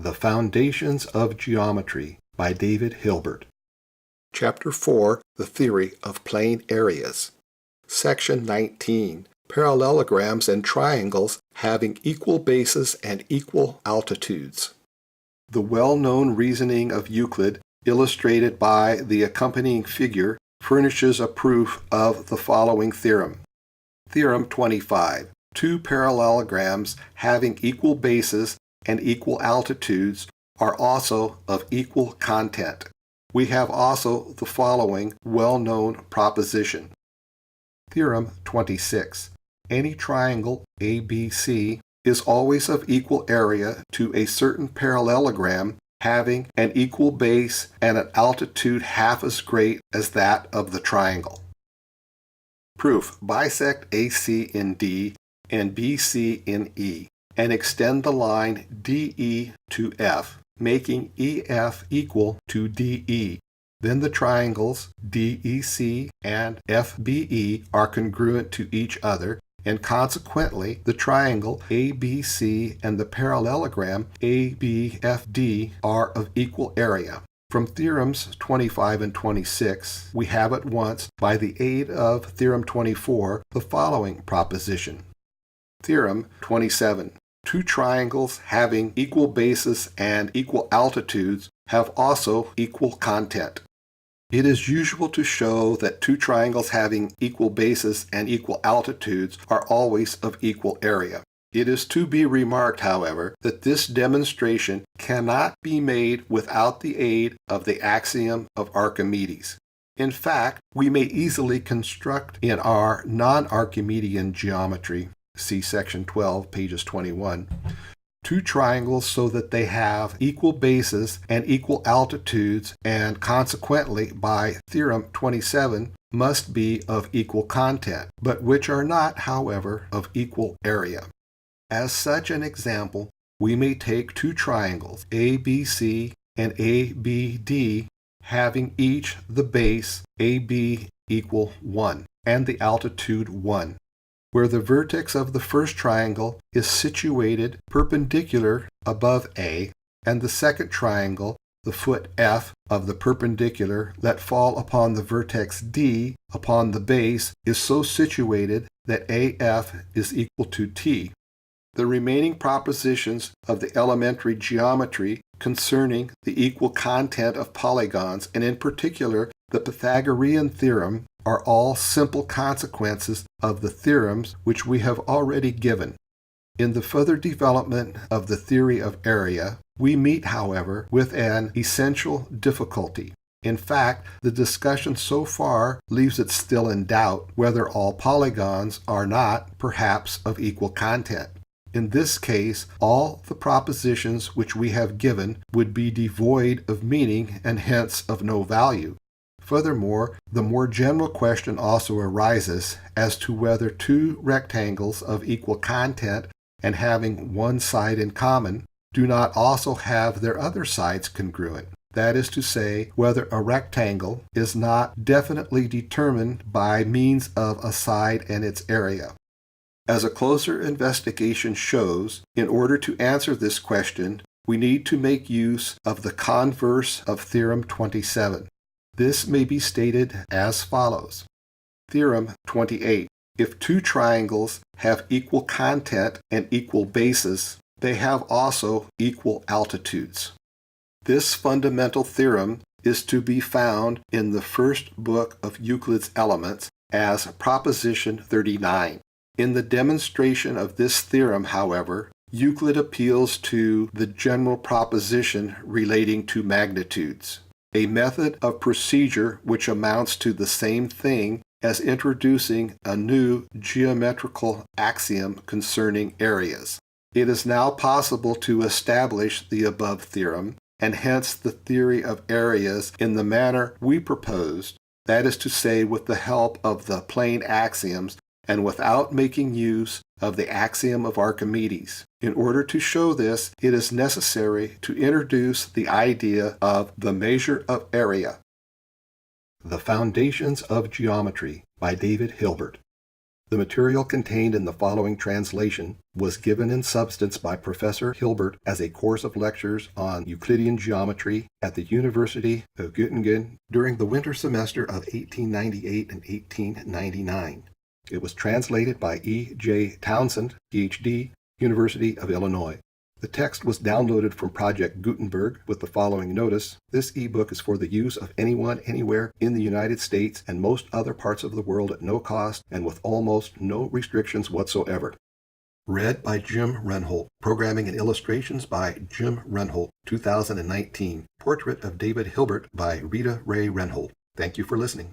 The Foundations of Geometry by David Hilbert. Chapter 4, The Theory of Plane Areas. Section 19, Parallelograms and triangles having equal bases and equal altitudes. The well-known reasoning of Euclid, illustrated by the accompanying figure, furnishes a proof of the following theorem. Theorem 25. Two parallelograms having equal bases and equal altitudes are also of equal content. We have also the following well-known proposition. Theorem 26. Any triangle ABC is always of equal area to a certain parallelogram having an equal base and an altitude half as great as that of the triangle. Proof. Bisect AC in D and BC in E, and extend the line DE to F, making EF equal to DE. Then the triangles DEC and FBE are congruent to each other, and consequently the triangle ABC and the parallelogram ABFD are of equal area. From theorems 25 and 26, we have at once, by the aid of theorem 24, the following proposition. Theorem 27. Two triangles having equal bases and equal altitudes have also equal content. It is usual to show that two triangles having equal bases and equal altitudes are always of equal area. It is to be remarked, however, that this demonstration cannot be made without the aid of the axiom of Archimedes. In fact, we may easily construct in our non-Archimedean geometry, see section 12, pages 21, two triangles so that they have equal bases and equal altitudes, and consequently, by theorem 27, must be of equal content, but which are not, however, of equal area. As such an example, we may take two triangles, ABC and ABD, having each the base AB equal 1 and the altitude 1. Where the vertex of the first triangle is situated perpendicular above A, and the second triangle, the foot F of the perpendicular, let fall upon the vertex D upon the base, is so situated that AF is equal to T. The remaining propositions of the elementary geometry concerning the equal content of polygons, and in particular the Pythagorean theorem, are all simple consequences of the theorems which we have already given. In the further development of the theory of area, we meet, however, with an essential difficulty. In fact, the discussion so far leaves it still in doubt whether all polygons are not, perhaps, of equal content. In this case, all the propositions which we have given would be devoid of meaning and hence of no value. Furthermore, the more general question also arises as to whether two rectangles of equal content and having one side in common do not also have their other sides congruent. That is to say, whether a rectangle is not definitely determined by means of a side and its area. As a closer investigation shows, in order to answer this question, we need to make use of the converse of theorem 27. This may be stated as follows. Theorem 28. If two triangles have equal content and equal bases, they have also equal altitudes. This fundamental theorem is to be found in the first book of Euclid's Elements as proposition 39. In the demonstration of this theorem, however, Euclid appeals to the general proposition relating to magnitudes, a method of procedure which amounts to the same thing as introducing a new geometrical axiom concerning areas. It is now possible to establish the above theorem, and hence the theory of areas, in the manner we proposed, that is to say, with the help of the plane axioms, and without making use of the axiom of Archimedes. In order to show this, it is necessary to introduce the idea of the measure of area. The Foundations of Geometry by David Hilbert. The material contained in the following translation was given in substance by Professor Hilbert as a course of lectures on Euclidean geometry at the University of Göttingen during the winter semester of 1898 and 1899. It was translated by E. J. Townsend, Ph.D., University of Illinois. The text was downloaded from Project Gutenberg with the following notice: this ebook is for the use of anyone, anywhere in the United States and most other parts of the world at no cost and with almost no restrictions whatsoever. Read by Jim Wrenholt. Programming and illustrations by Jim Wrenholt. 2019. Portrait of David Hilbert by Reida Wrenholt. Thank you for listening.